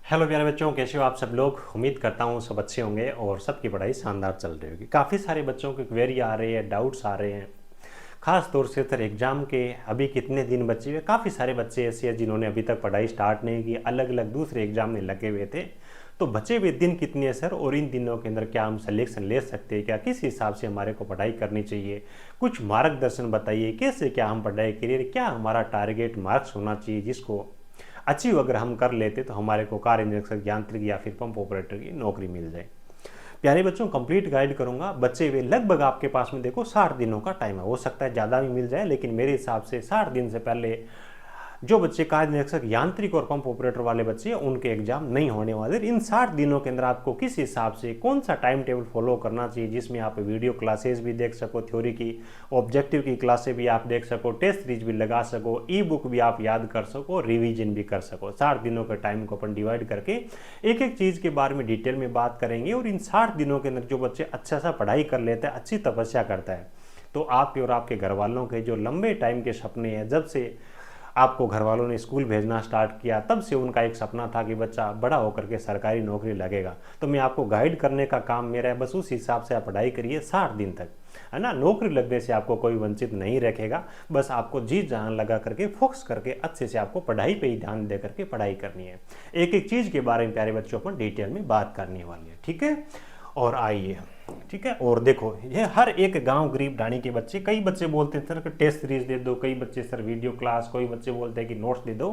Hello प्यारे बच्चों, कैसे हो आप सब लोग। उम्मीद करता हूँ सब अच्छे होंगे और सबकी पढ़ाई शानदार चल रही होगी। काफ़ी सारे बच्चों की क्वेरी आ रही है, डाउट्स आ रहे हैं, खास तौर से सर एग्ज़ाम के अभी कितने दिन बचे हुए। काफ़ी सारे बच्चे ऐसे हैं जिन्होंने अभी तक पढ़ाई स्टार्ट नहीं की, अलग अलग दूसरे एग्जाम में लगे हुए थे। तो बचे हुए दिन कितने हैं सर, और इन दिनों के अंदर क्या हम सिलेक्शन ले सकते हैं, क्या किस हिसाब से हमारे को पढ़ाई करनी चाहिए, कुछ मार्गदर्शन बताइए। कैसे क्या हम पढ़ाई करिए, क्या हमारा टारगेट मार्क्स होना चाहिए जिसको अचीव अगर हम कर लेते तो हमारे को कार इंजेक्शन यांत्रिक या फिर पंप ऑपरेटर की नौकरी मिल जाए। प्यारे बच्चों, कंप्लीट गाइड करूंगा। बच्चे हुए लगभग आपके पास में देखो 60 दिनों का टाइम है। हो सकता है ज़्यादा भी मिल जाए, लेकिन मेरे हिसाब से 60 दिन से पहले जो बच्चे कार्य निरीक्षक यांत्रिक और पंप ऑपरेटर वाले बच्चे हैं उनके एग्जाम नहीं होने वाले। इन 60 दिनों के अंदर आपको किस हिसाब से कौन सा टाइम टेबल फॉलो करना चाहिए जिसमें आप वीडियो क्लासेस भी देख सको, थ्योरी की ऑब्जेक्टिव की क्लासेस भी आप देख सको, टेस्ट सीरीज भी लगा सको, ई बुक भी आप याद कर सको, रिवीजन भी कर सको। 60 दिनों के टाइम को अपन डिवाइड करके एक एक चीज़ के बारे में डिटेल में बात करेंगे। और इन 60 दिनों के अंदर जो बच्चे अच्छा सा पढ़ाई कर लेते हैं, अच्छी तपस्या करता है, तो आपके और आपके घर वालों के जो लंबे टाइम के सपने हैं, जब से आपको घर वालों ने स्कूल भेजना स्टार्ट किया तब से उनका एक सपना था कि बच्चा बड़ा होकर के सरकारी नौकरी लगेगा, तो मैं आपको गाइड करने का काम मेरा है। बस उस हिसाब से आप पढ़ाई करिए 60 दिन तक, है ना। नौकरी लगने से आपको कोई वंचित नहीं रखेगा। बस आपको जी जान लगा करके फोकस करके अच्छे से आपको पढ़ाई पे ही ध्यान दे करके पढ़ाई करनी है। एक एक चीज़ के बारे में प्यारे बच्चों अपन डिटेल में बात करने वाले हैं, ठीक है। और आइए, ठीक है। और देखो, ये हर एक गांव गरीब ढाणी के बच्चे, कई बच्चे बोलते हैं सर कि टेस्ट सीरीज दे दो, कई बच्चे सर वीडियो क्लास, कोई बच्चे बोलते हैं कि नोट्स दे दो।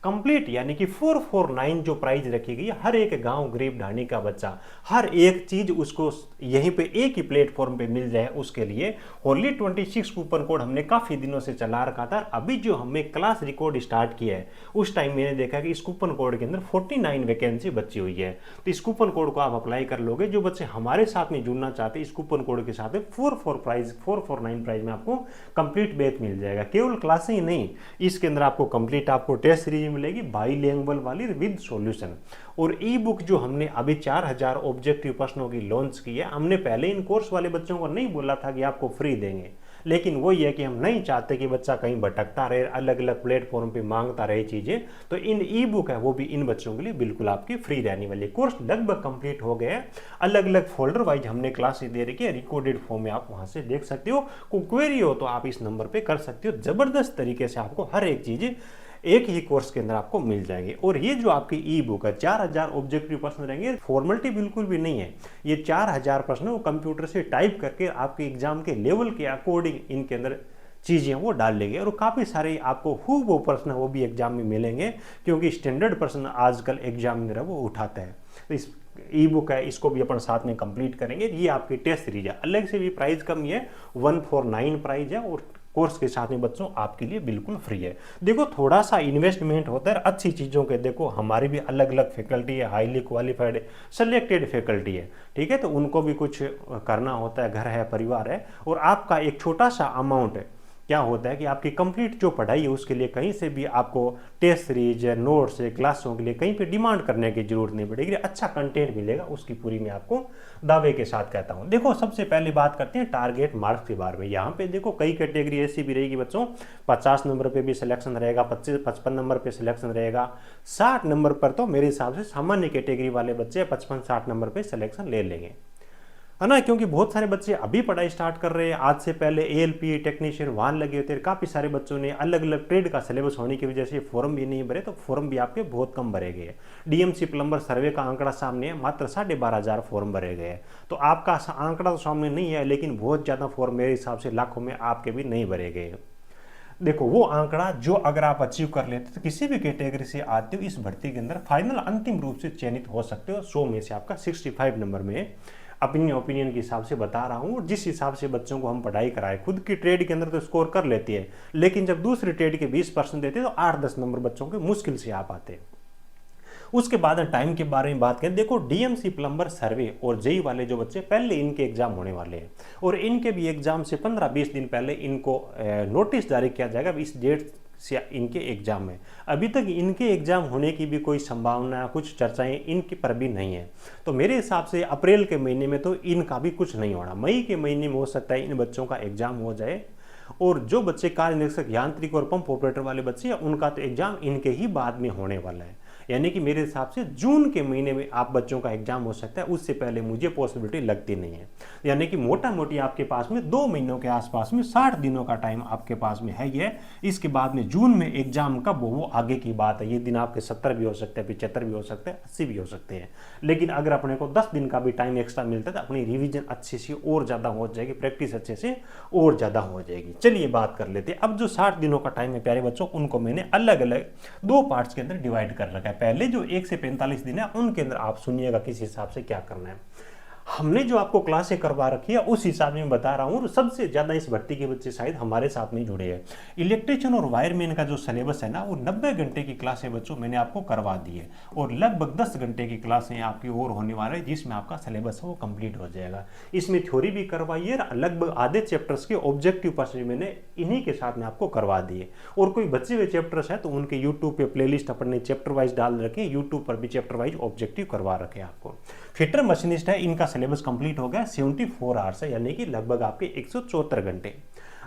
कंप्लीट यानी कि 449 जो प्राइज रखी गई, हर एक गांव गरीब ढाणी का बच्चा हर एक चीज उसको यहीं पे एक ही प्लेटफॉर्म पे मिल जाए, उसके लिए ओनली 26 कूपन कोड हमने काफी दिनों से चला रखा था। अभी जो हमने क्लास रिकॉर्ड स्टार्ट किया है उस टाइम मैंने देखा कि इस कूपन कोड के अंदर 49 वैकेंसी बची हुई है। तो इस कूपन कोड को आप अप्लाई कर लोगे। जो बच्चे हमारे साथ में जुड़ना चाहते हैं, इस कूपन कोड के साथ 449 प्राइज में आपको कंप्लीट बैच मिल जाएगा। केवल क्लासें ही नहीं, इसके अंदर आपको कंप्लीट आपको टेस्ट सीरीज मिलेगी बाईलिंगुअल वाली विद सॉल्यूशन। और ई बुक जो हमने अभी 4000 ऑब्जेक्टिव प्रश्नों की लॉन्च की है, हमने पहले इन कोर्स वाले बच्चों को नहीं बोला था कि आपको फ्री देंगे, लेकिन वही है कि हम नहीं चाहते कि बच्चा कहीं भटकता रहे, अलग अलग प्लेटफॉर्म पे मांगता रहे चीज़ें। तो इन ई बुक है वो भी इन बच्चों के लिए बिल्कुल आपकी फ्री रहने वाली है। कोर्स लगभग कंप्लीट हो गया है। अलग अलग फोल्डर वाइज हमने क्लासेस दे रखी है, रिकॉर्डेड फॉर्म में आप वहां से देख सकते हो। कोई क्वेरी हो तो आप इस नंबर पे कर सकते हो। जबरदस्त तरीके से आपको हर एक चीज़ एक ही कोर्स के अंदर आपको मिल जाएंगे। और ये जो आपकी ई बुक है, 4000 ऑब्जेक्टिव प्रश्न रहेंगे, फॉर्मेलिटी बिल्कुल भी नहीं है। ये 4000 प्रश्न वो कंप्यूटर से टाइप करके आपके एग्जाम के लेवल के अकॉर्डिंग इनके अंदर चीज़ें वो डाल लेंगे। और काफ़ी सारे आपको वो प्रश्न वो भी एग्जाम में मिलेंगे, क्योंकि स्टैंडर्ड प्रश्न आजकल एग्जामिनर वो उठाते हैं। तो इस ई बुक है, इसको भी अपन साथ में कंप्लीट करेंगे। ये आपकी टेस्ट सीरीज है, अलग से भी प्राइस कम ही है, 149 प्राइस है। और कोर्स के साथ में बच्चों आपके लिए बिल्कुल फ्री है। देखो, थोड़ा सा इन्वेस्टमेंट होता है अच्छी चीज़ों के। देखो, हमारी भी अलग अलग फैकल्टी है, हाईली क्वालिफाइड सेलेक्टेड फैकल्टी है, ठीक है। तो उनको भी कुछ करना होता है, घर है, परिवार है। और आपका एक छोटा सा अमाउंट है, क्या होता है कि आपकी कंप्लीट जो पढ़ाई है उसके लिए कहीं से भी आपको टेस्ट सीरीज है, नोट्स है, क्लासों के लिए कहीं पे डिमांड करने की जरूरत नहीं पड़ेगी। अच्छा कंटेंट मिलेगा, उसकी पूरी मैं आपको दावे के साथ कहता हूं। देखो, सबसे पहले बात करते हैं टारगेट मार्क्स के बारे में। यहाँ पे देखो कई कैटेगरी ऐसी भी रहेगी बच्चों, 50 नंबर पे भी सिलेक्शन रहेगा, 55 नंबर पे सिलेक्शन रहेगा, 60 नंबर पर तो मेरे हिसाब से सामान्य कैटेगरी वाले बच्चे 55-60 नंबर पे सिलेक्शन ले लेंगे, है ना। क्योंकि बहुत सारे बच्चे अभी पढ़ाई स्टार्ट कर रहे हैं। आज से पहले एएलपी टेक्नीशियन वहां लगे होते हैं। काफ़ी सारे बच्चों ने अलग अलग ट्रेड का सिलेबस होने की वजह से फॉर्म भी नहीं भरे, तो फॉर्म भी आपके बहुत कम भरे गए। डीएमसी प्लम्बर सर्वे का आंकड़ा सामने है, मात्र 12,500 फॉर्म भरे गए। तो आपका आंकड़ा तो सामने नहीं है, लेकिन बहुत ज़्यादा फॉर्म मेरे हिसाब से लाखों में आपके भी नहीं भरे गए। देखो, वो आंकड़ा जो अगर आप अचीव कर लेते तो किसी भी कैटेगरी से आते हो इस भर्ती के अंदर फाइनल अंतिम रूप से चयनित हो सकते हो। 100 में से आपका 65 नंबर में अपनी ओपिनियन के हिसाब से बता रहा हूँ। और जिस हिसाब से बच्चों को हम पढ़ाई कराए, खुद की ट्रेड के अंदर तो स्कोर कर लेती है, लेकिन जब दूसरी ट्रेड के 20% देते हैं तो 8-10 नंबर बच्चों के मुश्किल से आ पाते हैं। उसके बाद टाइम के बारे में बात करें, देखो डीएमसी प्लम्बर सर्वे और जेई वाले जो बच्चे पहले इनके एग्जाम होने वाले हैं, और इनके भी एग्जाम से 15-20 दिन पहले इनको नोटिस जारी किया जाएगा इस डेट से इनके एग्जाम है। अभी तक इनके एग्जाम होने की भी कोई संभावना, कुछ चर्चाएं इनके पर भी नहीं है। तो मेरे हिसाब से अप्रैल के महीने में तो इनका भी कुछ नहीं होना, मई के महीने में हो सकता है इन बच्चों का एग्जाम हो जाए। और जो बच्चे कार्य निरीक्षक यांत्रिक और पंप ऑपरेटर वाले बच्चे हैं, उनका तो एग्जाम इनके ही बाद में होने वाला है। यानी कि मेरे हिसाब से जून के महीने में आप बच्चों का एग्जाम हो सकता है, उससे पहले मुझे पॉसिबिलिटी लगती नहीं है। यानी कि मोटा मोटी आपके पास में 2 महीनों के आसपास में 60 दिनों का टाइम आपके पास में है। ये इसके बाद में जून में एग्जाम कब हो वो आगे की बात है। ये दिन आपके 70 भी हो सकते हैं, 75 भी हो सकते हैं, 80 भी हो सकते हैं। लेकिन अगर अपने को 10 दिन का भी टाइम एक्स्ट्रा मिलता है तो अपनी रिवीजन अच्छे से और ज़्यादा हो जाएगी, प्रैक्टिस अच्छे से और ज़्यादा हो जाएगी। चलिए बात कर लेते हैं। अब जो 60 दिनों का टाइम है प्यारे बच्चों, उनको मैंने अलग अलग 2 पार्ट्स के अंदर डिवाइड कर रखा है। पहले जो 1 से 45 दिन है उनके अंदर आप सुनिएगा किस हिसाब से क्या करना है। हमने जो आपको क्लासें करवा रखी है उस हिसाब में बता रहा हूँ। और सबसे ज़्यादा इस भर्ती के बच्चे शायद हमारे साथ में जुड़े हैं। इलेक्ट्रिशियन और वायरमैन का जो सिलेबस है ना, वो 90 घंटे की क्लासें बच्चों मैंने आपको करवा दी है, और लगभग 10 घंटे की क्लासें आपकी और होने वाला है, जिसमें आपका सिलेबस है वो कंप्लीट हो जाएगा। इसमें थ्योरी भी करवाई है, लगभग आधे चैप्टर्स के ऑब्जेक्टिव पर्सन मैंने इन्हीं के साथ में आपको करवा दिए। और कोई बचे हुए चैप्टर्स है तो उनके यूट्यूब पे प्लेलिस्ट अपने चैप्टर वाइज डाल रखे, यूट्यूब पर भी चैप्टर वाइज ऑब्जेक्टिव करवा रखे आपको। फिटर मशीनिस्ट है, इनका सिलेबस कंप्लीट हो गया, 74 आवर्स है, यानी कि लगभग आपके 174 घंटे।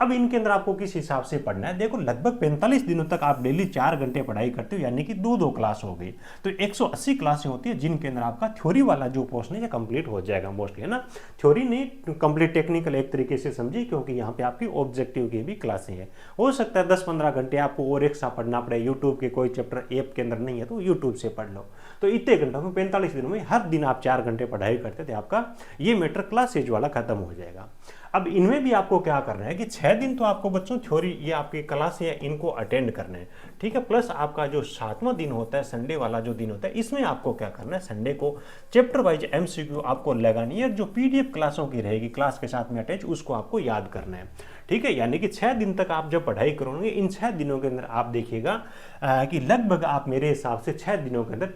अब इनके अंदर आपको किस हिसाब से पढ़ना है, देखो लगभग 45 दिनों तक आप डेली 4 घंटे पढ़ाई करते हो, यानी कि 2-2 क्लास हो गई, तो 180 क्लासें होती है, जिनके अंदर आपका थ्योरी वाला जो पोर्शन है कंप्लीट हो जाएगा मोस्टली, है ना। थ्योरी नहीं, कंप्लीट टेक्निकल एक तरीके से समझिए, क्योंकि यहाँ पे आपकी ऑब्जेक्टिव की भी क्लासें हैं। हो सकता है 10-15 घंटे आपको और एक्स्ट्रा पढ़ना पड़े, यूट्यूब के कोई चैप्टर ऐप के अंदर नहीं है तो यूट्यूब से पढ़ लो। तो इतने घंटों में 45 दिनों में हर दिन आप 4 घंटे पढ़ाई करते थे, आपका ये मैटर क्लासेज वाला खत्म हो जाएगा। अब इनमें भी आपको क्या करना है कि 6 दिन तो आपको बच्चों थ्योरी ये आपकी क्लास है इनको अटेंड करना है, ठीक है। प्लस आपका जो 7वां दिन होता है, संडे वाला जो दिन होता है, इसमें आपको क्या करना है, संडे को चैप्टर वाइज एमसीक्यू आपको लगानी है, जो पीडीएफ क्लासों की रहेगी क्लास के साथ में अटैच, उसको आपको याद करना है, ठीक है। यानी कि 6 दिन तक आप जब पढ़ाई करोगे, इन 6 दिनों के अंदर आप देखिएगा कि लगभग आप मेरे हिसाब से 6 दिनों के अंदर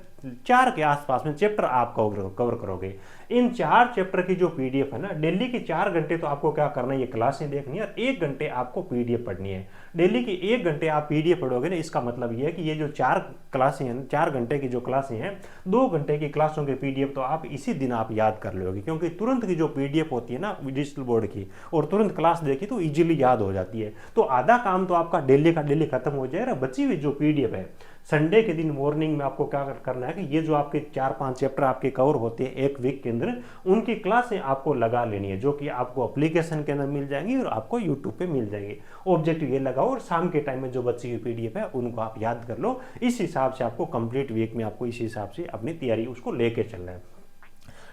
4 के आसपास में चैप्टर आप कवर करोगे। इन 4 चैप्टर की जो पीडीएफ है ना, डेली के 4 घंटे तो आपको क्या करना है, ये क्लासें देखनी है, और 1 घंटे आपको पीडीएफ पढ़नी है। डेली की 1 घंटे आप पीडीएफ पढ़ोगे ना, इसका मतलब ये है कि ये जो 4 क्लासें हैं, 4 घंटे की जो क्लासें हैं, 2 घंटे की क्लासों के पीडीएफ तो आप इसी दिन आप याद कर लोगे, क्योंकि तुरंत की जो पीडीएफ होती है ना डिजिटल बोर्ड की, और तुरंत क्लास देखी तो इजीली याद हो जाती है। तो आधा काम तो आपका डेली का डेली खत्म हो जाएगा। बची हुई जो पीडीएफ है, संडे के दिन मॉर्निंग में आपको क्या करना है कि ये जो आपके 4-5 चैप्टर आपके कवर होते हैं एक वीक के अंदर, उनकी क्लासें आपको लगा लेनी है, जो कि आपको एप्लीकेशन के अंदर मिल जाएंगी और आपको यूट्यूब पे मिल जाएंगी। ऑब्जेक्टिव ये लगाओ, और शाम के टाइम में जो बची हुई पीडीएफ है उनको आप याद कर लो। इस हिसाब से आपको कंप्लीट वीक में आपको इस हिसाब से अपनी तैयारी उसको लेके चलना है।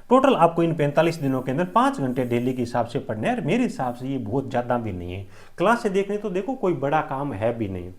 टोटल आपको इन 45 दिनों के अंदर 5 घंटे डेली के हिसाब से पढ़ने हैं। मेरे हिसाब से ये बहुत ज़्यादा भी नहीं है। क्लास से देखने तो देखो कोई बड़ा काम है भी नहीं।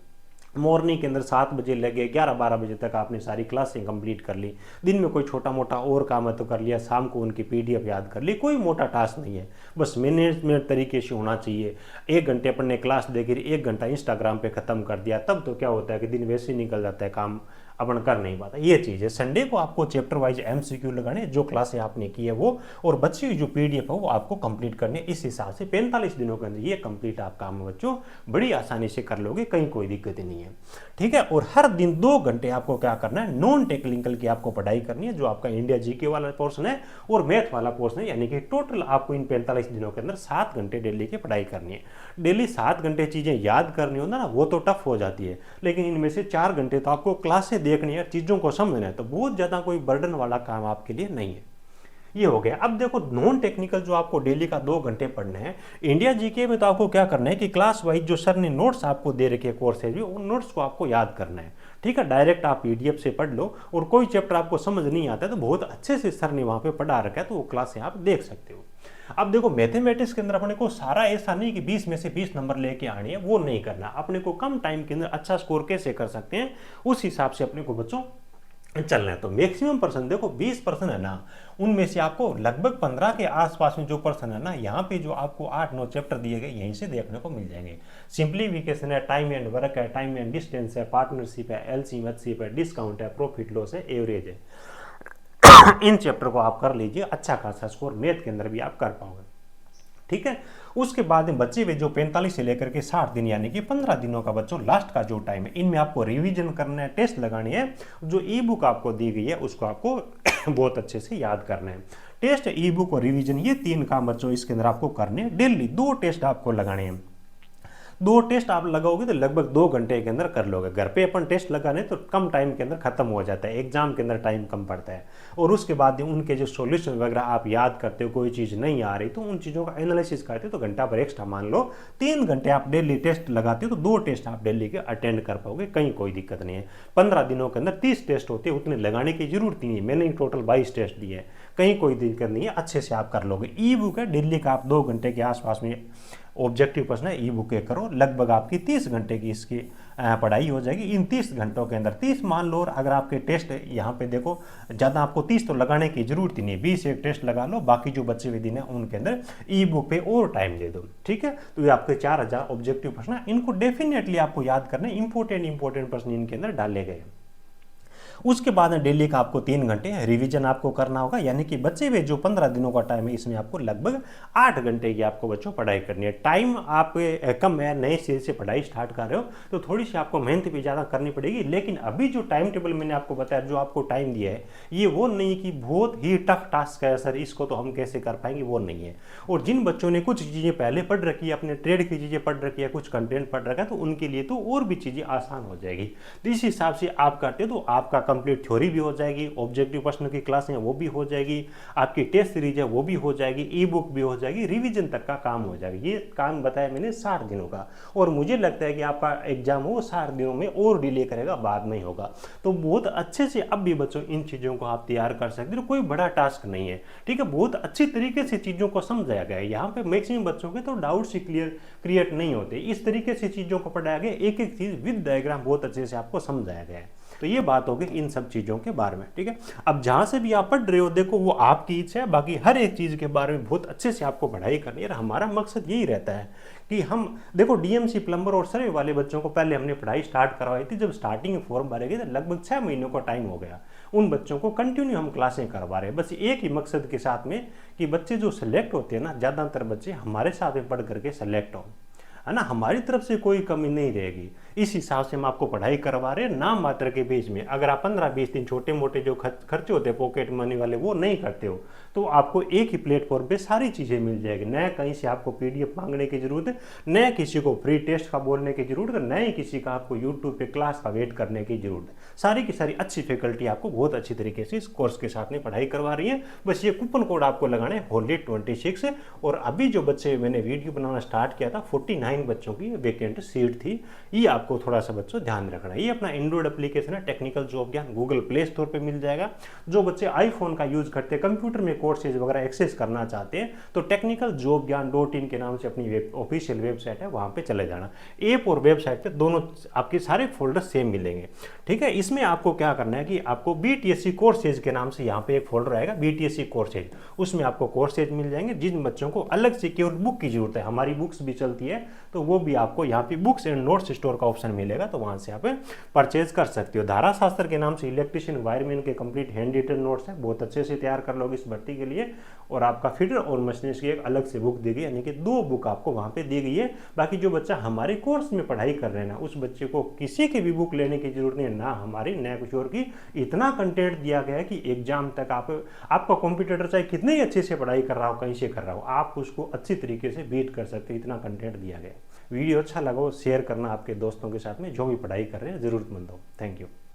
मॉर्निंग के अंदर 7 बजे लगे, 11-12 बजे तक आपने सारी क्लासें कंप्लीट कर ली। दिन में कोई छोटा मोटा और काम है तो कर लिया, शाम को उनकी पीडीएफ याद कर ली। कोई मोटा टास्क नहीं है, बस मैनेजमेंट तरीके से होना चाहिए। 1 घंटे अपने क्लास देखी, 1 घंटा इंस्टाग्राम पे ख़त्म कर दिया, तब तो क्या होता है कि दिन वैसे ही निकल जाता है, काम अपन कर नहीं पाता। ये चीज़ है। संडे को आपको चैप्टर वाइज एमसीक्यू लगाने, जो क्लासें आपने की है वो, और बची हुई जो पीडीएफ है वो आपको कंप्लीट करने। इस हिसाब से 45 दिनों के अंदर ये कंप्लीट आप काम बच्चों बड़ी आसानी से कर लोगे, कहीं कोई दिक्कत नहीं है, ठीक है। और हर दिन 2 घंटे आपको क्या करना है, नॉन टेक्निकल की आपको पढ़ाई करनी है, जो आपका इंडिया जीके वाला पोर्शन है और मैथ वाला पोर्शन है। यानी कि टोटल आपको इन 45 दिनों के अंदर 7 घंटे डेली की पढ़ाई करनी है। डेली 7 घंटे चीज़ें याद करनी होता ना, वो तो टफ हो जाती है, लेकिन इनमें से 4 घंटे तो आपको क्लासें देखनी है, चीज़ों को समझना है, तो बहुत ज़्यादा कोई बर्डन वाला काम आपके लिए नहीं है। ये हो गया। अब देखो नॉन टेक्निकल जो आपको डेली का 2 घंटे पढ़ने हैं, इंडिया जीके में तो आपको क्या करना है कि क्लास वाइज जो सर ने नोट्स आपको दे रखे कोर्सेज में, उन नोट्स को आपको याद करना है, ठीक है। डायरेक्ट आप पीडीएफ से पढ़ लो, और कोई चैप्टर आपको समझ नहीं आता है तो बहुत अच्छे से सर ने वहाँ पे पढ़ा रखा है, तो वो क्लासें आप देख सकते हो। अब देखो मैथमेटिक्स के अंदर अपने को सारा ऐसा नहीं कि 20 में से 20 नंबर लेके आने हैं, वो नहीं करना। अपने को कम टाइम के अंदर अच्छा स्कोर कैसे कर सकते हैं, उस हिसाब से अपने को बच्चों चलना है। तो मैक्सिमम पर्सन देखो 20% है ना, उनमें से आपको लगभग 15 के आसपास में जो पर्सन है ना, यहाँ पे जो आपको 8-9 चैप्टर दिए गए यहीं से देखने को मिल जाएंगे। सिंप्लीफिकेशन है, टाइम एंड वर्क है, टाइम एंड डिस्टेंस है, पार्टनरशिप है, एलसीएम एचसीएफ है, डिस्काउंट है, प्रॉफिट लॉस है, एवरेज है। इन चैप्टर को आप कर लीजिए, अच्छा खासा स्कोर मैथ के अंदर भी आप कर पाओगे, ठीक है। उसके बाद में बच्चे हुए जो 45 से लेकर के 60 दिन यानी कि 15 दिनों का बच्चों लास्ट का जो टाइम है, इनमें आपको रिवीजन करना है, टेस्ट लगानी है। जो ई बुक आपको दी गई है उसको आपको बहुत अच्छे से याद करना है। टेस्ट, ई बुक और रिवीजन, ये 3 काम बच्चों इसके अंदर आपको करने हैं। डेली 2 टेस्ट आपको लगाने हैं। 2 टेस्ट आप लगाओगे तो लगभग 2 घंटे के अंदर कर लोगे। घर पे अपन टेस्ट लगाने तो कम टाइम के अंदर खत्म हो जाता है, एग्जाम के अंदर टाइम कम पड़ता है। और उसके बाद उनके जो सॉल्यूशन वगैरह आप याद करते हो, कोई चीज़ नहीं आ रही तो उन चीज़ों का एनालिसिस करते हो तो घंटा भर एक्स्ट्रा मान लो 3 घंटे आप डेली टेस्ट लगाते हो तो 2 टेस्ट आप डेली के अटेंड कर पाओगे, कहीं कोई दिक्कत नहीं है। 15 दिनों के अंदर 30 टेस्ट होते हैं, उतने लगाने की जरूरत नहीं है। मैंने टोटल 22 टेस्ट दिए हैं, कहीं कोई दिक्कत नहीं है, अच्छे से आप कर लोगे। ई बुक है डेली का, आप 2 घंटे के आसपास में ऑब्जेक्टिव प्रश्न है, ई बुक करो, लगभग आपकी 30 घंटे की इसकी पढ़ाई हो जाएगी। इन 30 घंटों के अंदर 30 मान लो, अगर आपके टेस्ट यहाँ पे देखो ज़्यादा आपको 30 तो लगाने की जरूरत ही नहीं है, 20 एक टेस्ट लगा लो, बाकी जो बचे हुए दिन है उनके अंदर ई बुक पे और टाइम दे दो, ठीक है। तो ये आपके 4000 ऑब्जेक्टिव प्रश्न, इनको डेफिनेटली आपको याद करना, इंपॉर्टेंट प्रश्न इनके अंदर डाले गए। उसके बाद डेली का आपको 3 घंटे रिवीजन आपको करना होगा, यानी कि बचे हुए जो 15 दिनों का टाइम है इसमें आपको लगभग 8 घंटे की आपको बच्चों पढ़ाई करनी है। टाइम आप कम है, नए सिरे से पढ़ाई स्टार्ट कर रहे हो तो थोड़ी सी आपको मेहनत भी ज़्यादा करनी पड़ेगी। लेकिन अभी जो टाइम टेबल मैंने आपको बताया, जो आपको टाइम दिया है, ये वो नहीं कि बहुत ही टफ टास्क है सर, इसको तो हम कैसे कर पाएंगे, वो नहीं है। और जिन बच्चों ने कुछ चीज़ें पहले पढ़ रखी है, अपने ट्रेड की चीज़ें पढ़ रखी है, कुछ कंटेंट पढ़ रखा है, तो उनके लिए तो और भी चीज़ें आसान हो जाएगी। तो इस हिसाब से आप करते हो तो आपका कंप्लीट थ्योरी भी हो जाएगी, ऑब्जेक्टिव प्रश्न की क्लास है वो भी हो जाएगी, आपकी टेस्ट सीरीज है वो भी हो जाएगी, ई बुक भी हो जाएगी, रिवीजन तक का काम हो जाएगा। ये काम बताया मैंने 60 दिनों का, और मुझे लगता है कि आपका एग्जाम हो 60 दिनों में और डिले करेगा, बाद में होगा। तो बहुत अच्छे से अब भी बच्चों इन चीज़ों को आप तैयार कर सकते हो, कोई बड़ा टास्क नहीं है, ठीक है। बहुत अच्छी तरीके से चीज़ों को समझाया गया है। यहाँ पे मैक्सिमम बच्चों के तो डाउट्स ही क्रिएट नहीं होते, इस तरीके से चीज़ों को पढ़ाया गया, एक एक चीज़ विद डायग्राम बहुत अच्छे से आपको समझाया गया है। तो ये बात होगी इन सब चीज़ों के बारे में, ठीक है। अब जहाँ से भी आप पढ़ रहे हो देखो वो आपकी इच्छा है, बाकी हर एक चीज़ के बारे में बहुत अच्छे से आपको पढ़ाई करनी है। और हमारा मकसद यही रहता है कि हम देखो डीएमसी प्लम्बर और सर्वे वाले बच्चों को पहले हमने पढ़ाई स्टार्ट करवाई थी, जब स्टार्टिंग में फॉर्म भरे गए तो लगभग 6 महीनों का टाइम हो गया। उन बच्चों को कंटिन्यू हम क्लासें करवा रहे हैं, बस एक ही मकसद के साथ में कि बच्चे जो सेलेक्ट होते हैं ना, ज़्यादातर बच्चे हमारे साथ में पढ़ करके सेलेक्ट हो, है ना, हमारी तरफ से कोई कमी नहीं रहेगी। इस हिसाब से हम आपको पढ़ाई करवा रहे हैं, नाम मात्र के बीच में। अगर आप 15-20 दिन छोटे मोटे जो खर्चे होते हैं पॉकेट मनी वाले वो नहीं करते हो, तो आपको एक ही प्लेटफॉर्म पे सारी चीज़ें मिल जाएगी। न कहीं से आपको पीडीएफ मांगने की जरूरत है, न किसी को फ्री टेस्ट का बोलने की जरूरत है, न ही किसी का आपको यूट्यूब पे क्लास का वेट करने की जरूरत है। सारी की सारी अच्छी फैकल्टी आपको बहुत अच्छी तरीके से इस कोर्स के साथ में पढ़ाई करवा रही है। बस ये कूपन कोड आपको लगाना है होली26। और अभी जो बच्चे मैंने वीडियो बनाना स्टार्ट किया था 49 बच्चों की वैकेंट सीट थी, ये आपको थोड़ा सा बच्चों ध्यान रखना है। ये अपना एंड्रॉइड एप्लीकेशन है टेक्निकल जॉब ज्ञान, गूगल प्ले स्टोर पे मिल जाएगा। जो बच्चे आईफोन का यूज करते हैं, कंप्यूटर में कोर्सेज वगैरह एक्सेस करना चाहते हैं, तो टेक्निकल जॉब ज्ञान .in के नाम से अपनी ऑफिशियल वेबसाइट है, वहां पे चले जाना। ऐप और वेबसाइट पे दोनों आपके सारे फोल्डर सेम मिलेंगे, ठीक है। इसमें आपको क्या करना है कि आपको बीटीएससी कोर्सेज के नाम से यहाँ पे एक फोल्डर आएगा, बीटीएससी कोर्सेज, उसमें आपको कोर्सेज मिल जाएंगे। जिन बच्चों को अलग से केवल बुक की जरूरत है, हमारी बुक्स भी चलती है, तो वो भी आपको यहाँ पे बुक्स एंड नोट्स स्टोर का ऑप्शन मिलेगा, तो वहां से आप परचेज कर सकते हो। धारा शास्त्र के नाम से इलेक्ट्रिशियन वायरमैन के कंप्लीट हैंड रिटन नोट्स है, बहुत अच्छे से तैयार कर लोगे इस भर्ती के लिए। और आपका फिटर और मशीनिस्ट की एक अलग से बुक दी गई, यानी कि 2 बुक आपको वहां पे दी गई है। बाकी जो बच्चा हमारे कोर्स में पढ़ाई कर रहे हैं ना, उस बच्चे को किसी की भी बुक लेने की जरूरत नहीं है, ना हमारी ना कुछ और की। इतना कंटेंट दिया गया है कि एग्जाम तक आपका कॉम्पिटिटर चाहे कितने ही अच्छे से पढ़ाई कर रहा हो, कहीं से कर रहा हो, आप उसको अच्छी तरीके से बीट कर सकते हो, इतना कंटेंट दिया गया है। वीडियो अच्छा लगा हो शेयर करना आपके दोस्तों के साथ में जो भी पढ़ाई कर रहे हैं, जरूरतमंद हो। Thank you.